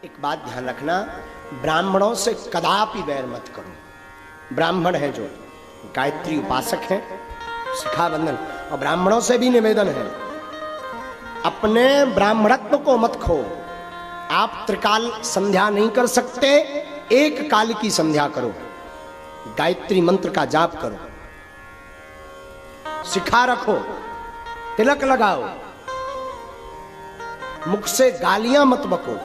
एक बात ध्यान रखना, ब्राह्मणों से कदापि बैर मत करो। ब्राह्मण हैं जो गायत्री उपासक हैं, शिखाबंधन, और ब्राह्मणों से भी निवेदन है अपने ब्राह्मणत्व को मत खो। आप त्रिकाल संध्या नहीं कर सकते, एक काल की संध्या करो, गायत्री मंत्र का जाप करो, शिखा रखो, तिलक लगाओ, मुख से गालियां मत बको।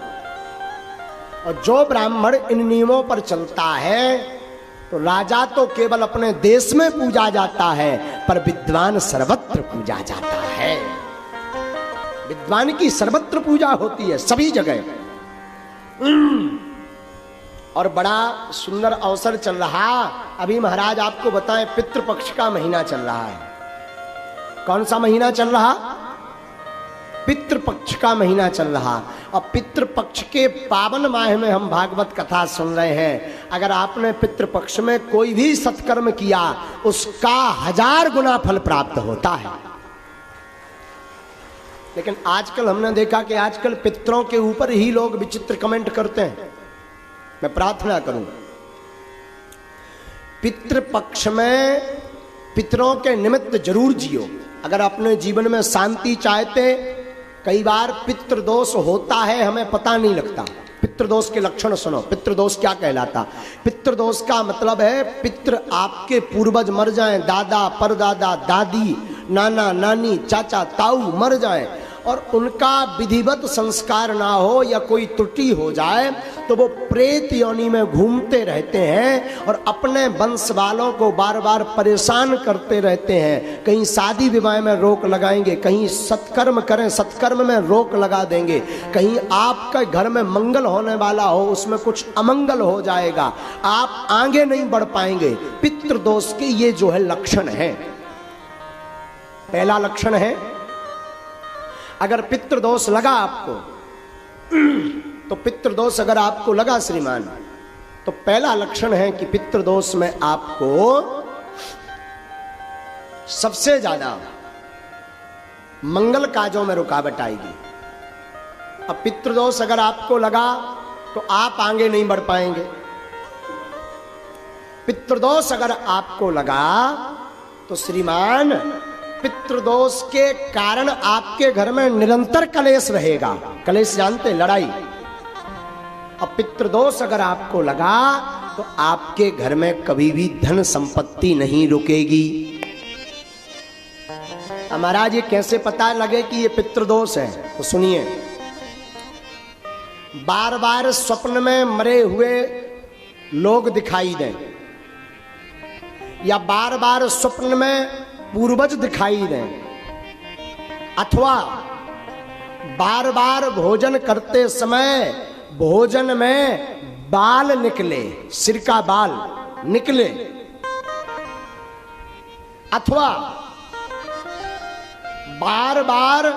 और जो ब्राह्मण इन नियमों पर चलता है तो राजा तो केवल अपने देश में पूजा जाता है, पर विद्वान सर्वत्र पूजा जाता है। विद्वान की सर्वत्र पूजा होती है, सभी जगह। और बड़ा सुंदर अवसर चल रहा, अभी महाराज आपको बताएं, पितृपक्ष का महीना चल रहा है। कौन सा महीना चल रहा? पितृपक्ष का महीना चल रहा। और पितृपक्ष के पावन माह में हम भागवत कथा सुन रहे हैं। अगर आपने पितृपक्ष में कोई भी सत्कर्म किया, उसका 1000 गुना फल प्राप्त होता है। लेकिन आजकल हमने देखा कि आजकल पितरों के ऊपर ही लोग विचित्र कमेंट करते हैं। मैं प्रार्थना करूं, पितृपक्ष में पितरों के निमित्त जरूर जियो। अगर अपने जीवन में शांति चाहते, कई बार पितृदोष होता है, हमें पता नहीं लगता। पितृदोष के लक्षण सुनो। पितृदोष क्या कहलाता? पितृदोष का मतलब है पितृ आपके पूर्वज मर जाएं, दादा परदादा दादी नाना नानी चाचा ताऊ मर जाएं और उनका विधिवत संस्कार ना हो या कोई त्रुटि हो जाए तो वो प्रेत योनि में घूमते रहते हैं और अपने वंश वालों को बार बार परेशान करते रहते हैं। कहीं शादी विवाह में रोक लगाएंगे, कहीं सत्कर्म करें सत्कर्म में रोक लगा देंगे, कहीं आपका घर में मंगल होने वाला हो उसमें कुछ अमंगल हो जाएगा, आप आगे नहीं बढ़ पाएंगे। पितृदोष के ये जो है लक्षण है। पहला लक्षण है, अगर पितृदोष लगा आपको तो पितृदोष अगर आपको लगा श्रीमान, तो पहला लक्षण है कि पितृदोष में आपको सबसे ज्यादा मंगल काजों में रुकावट आएगी। अब पितृदोष अगर आपको लगा तो आप आगे नहीं बढ़ पाएंगे। पितृदोष अगर आपको लगा तो श्रीमान पितृदोष के कारण आपके घर में निरंतर कलेश रहेगा। कलेश जानते, लड़ाई। अब पितृदोष अगर आपको लगा तो आपके घर में कभी भी धन संपत्ति नहीं रुकेगी। महाराज ये कैसे पता लगे कि ये पितृदोष है? तो सुनिए, बार बार स्वप्न में मरे हुए लोग दिखाई दें या बार बार स्वप्न में पूर्वज दिखाई दें, अथवा बार बार भोजन करते समय भोजन में बाल निकले, सिर का बाल निकले, अथवा बार बार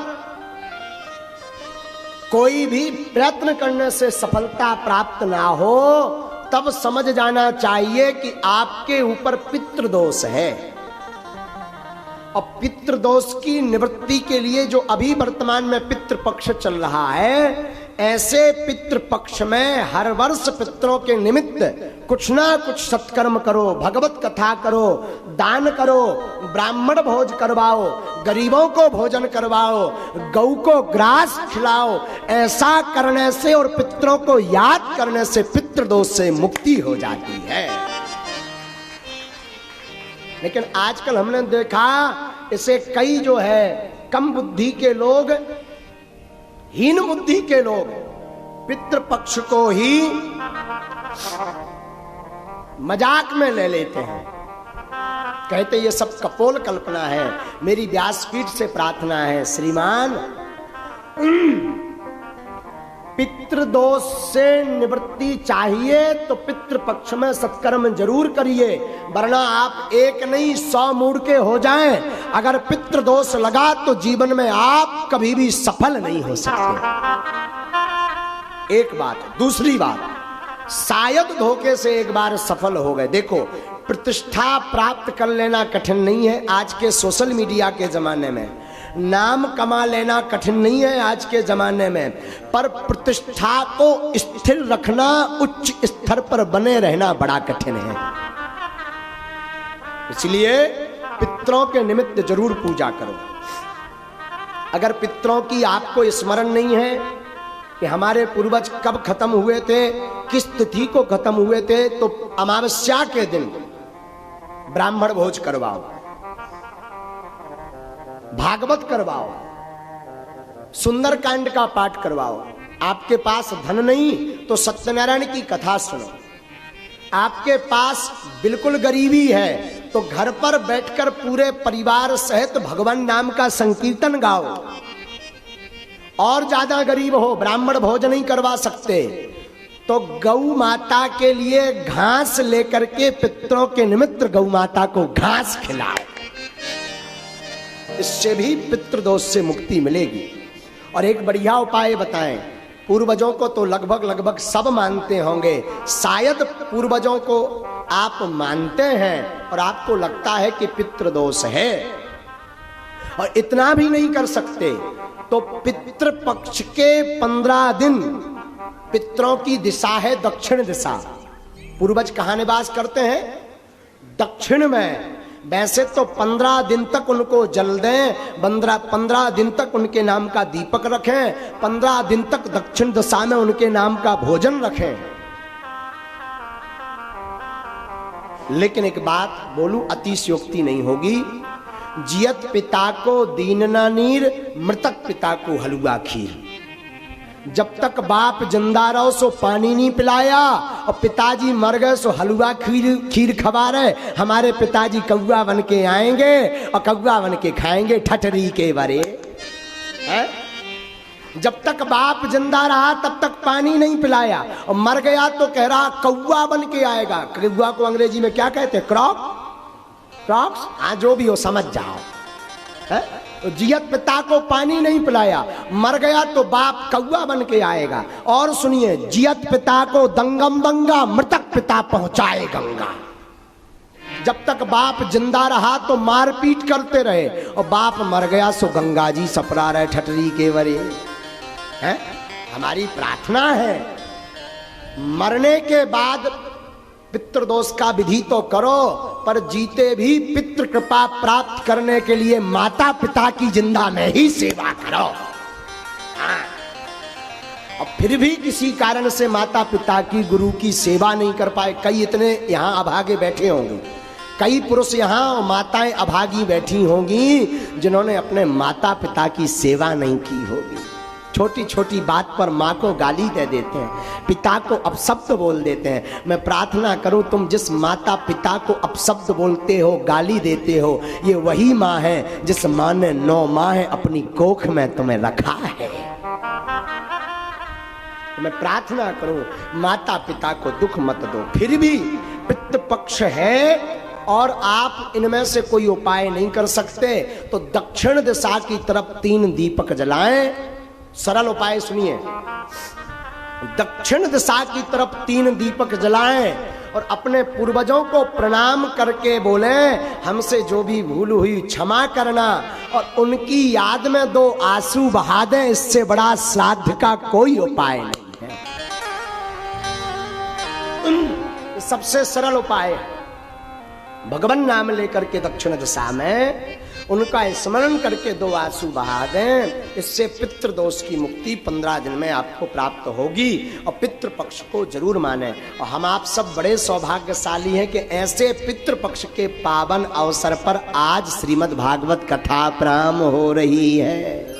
कोई भी प्रयत्न करने से सफलता प्राप्त ना हो, तब समझ जाना चाहिए कि आपके ऊपर पितृदोष है। और पितृदोष की निवृत्ति के लिए जो अभी वर्तमान में पितृपक्ष चल रहा है, ऐसे पितृपक्ष में हर वर्ष पितरों के निमित्त कुछ ना कुछ सत्कर्म करो, भगवत कथा करो, दान करो, ब्राह्मण भोज करवाओ, गरीबों को भोजन करवाओ, गौ को ग्रास खिलाओ। ऐसा करने से और पितरों को याद करने से पितृदोष से मुक्ति हो जाती है। लेकिन आजकल हमने देखा इसे कई जो है कम बुद्धि के लोग, हीन बुद्धि के लोग पितृपक्ष को ही मजाक में ले लेते हैं, कहते ये सब कपोल कल्पना है। मेरी व्यासपीठ से प्रार्थना है श्रीमान, पितृदोष से निवृत्ति चाहिए तो पितृपक्ष में सत्कर्म जरूर करिए, वरना आप एक नहीं 100 मूड के हो जाएं। अगर पितृदोष लगा तो जीवन में आप कभी भी सफल नहीं हो सकते। एक बात। दूसरी बात, शायद धोखे से एक बार सफल हो गए। देखो, प्रतिष्ठा प्राप्त कर लेना कठिन नहीं है आज के सोशल मीडिया के जमाने में, नाम कमा लेना कठिन नहीं है आज के जमाने में, पर प्रतिष्ठा को स्थिर रखना, उच्च स्तर पर बने रहना बड़ा कठिन है। इसलिए पितरों के निमित्त जरूर पूजा करो। अगर पितरों की आपको स्मरण नहीं है कि हमारे पूर्वज कब खत्म हुए थे, किस तिथि को खत्म हुए थे, तो अमावस्या के दिन ब्राह्मण भोज करवाओ, भागवत करवाओ, सुंदरकांड का पाठ करवाओ। आपके पास धन नहीं तो सत्यनारायण की कथा सुनो। आपके पास बिल्कुल गरीबी है तो घर पर बैठकर पूरे परिवार सहित भगवान नाम का संकीर्तन गाओ। और ज्यादा गरीब हो, ब्राह्मण भोज नहीं करवा सकते, तो गौ माता के लिए घास लेकर के पितरों के निमित्त गौ माता को घास खिलाओ। इससे भी पितृदोष से मुक्ति मिलेगी। और एक बढ़िया उपाय बताएं, पूर्वजों को तो लगभग सब मानते होंगे, शायद पूर्वजों को आप मानते हैं और आपको लगता है कि पितृदोष है और इतना भी नहीं कर सकते, तो पितृपक्ष के 15 दिन पितरों की दिशा है दक्षिण दिशा। पूर्वज कहाँ निवास करते हैं? दक्षिण में। वैसे तो 15 दिन तक उनको जल दें, 15 दिन तक उनके नाम का दीपक रखें, 15 दिन तक दक्षिण दिशा में उनके नाम का भोजन रखें। लेकिन एक बात बोलूं, अतिशयोक्ति नहीं होगी। जियत पिता को दीन ना नीर, मृतक पिता को हलवा खीर। जब तक बाप जिंदा रहो सो पानी नहीं पिलाया, और पिताजी मर गए सो हलवा खीर खवा रहे। हमारे पिताजी कौवा बन के आएंगे और कौवा बन के खाएंगे ठठरी के बरे है? जब तक बाप जिंदा रहा तब तक पानी नहीं पिलाया, और मर गया तो कह रहा कौवा बन के आएगा। कौवा को अंग्रेजी में क्या कहते हैं? क्रॉक्स। हाँ, जो भी हो समझ जाओ है? तो जियत पिता को पानी नहीं पिलाया, मर गया तो बाप कौवा बन के आएगा। और सुनिए, जियत पिता को दंगम दंगा, मृतक पिता पहुंचाए गंगा। जब तक बाप जिंदा रहा तो मारपीट करते रहे, और बाप मर गया सो गंगा जी सपरा रहे ठठरी के वरे है? हमारी प्रार्थना है मरने के बाद पितृदोष का विधि तो करो, पर जीते भी पितृ कृपा प्राप्त करने के लिए माता पिता की जिंदा में ही सेवा करो। और फिर भी किसी कारण से माता पिता की, गुरु की सेवा नहीं कर पाए, कई इतने यहाँ अभागे बैठे होंगे, कई पुरुष यहाँ माताएं अभागी बैठी होंगी जिन्होंने अपने माता पिता की सेवा नहीं की होगी। छोटी छोटी बात पर माँ को गाली दे देते हैं, पिता को अपशब्द बोल देते हैं। मैं प्रार्थना करूं, तुम जिस माता पिता को अपशब्द बोलते हो, गाली देते हो, ये वही माँ है जिस माँ ने 9 माह अपनी कोख में तुम्हें रखा है। मैं प्रार्थना करूं, माता पिता को दुख मत दो। फिर भी पितृपक्ष है और आप इनमें से कोई उपाय नहीं कर सकते, तो दक्षिण दिशा की तरफ 3 दीपक जलाएं। सरल उपाय सुनिए, दक्षिण दिशा की तरफ 3 दीपक जलाएं और अपने पूर्वजों को प्रणाम करके बोलें, हमसे जो भी भूल हुई क्षमा करना, और उनकी याद में 2 आंसू बहा दें। इससे बड़ा श्राद्ध का कोई उपाय नहीं है। सबसे सरल उपाय है, भगवान नाम लेकर के दक्षिण दिशा में उनका स्मरण करके 2 आंसू बहा दें। इससे पितृदोष की मुक्ति 15 दिन में आपको प्राप्त होगी। और पितृपक्ष को जरूर माने। और हम आप सब बड़े सौभाग्यशाली हैं कि ऐसे पितृपक्ष के पावन अवसर पर आज श्रीमद् भागवत कथा प्रारंभ हो रही है।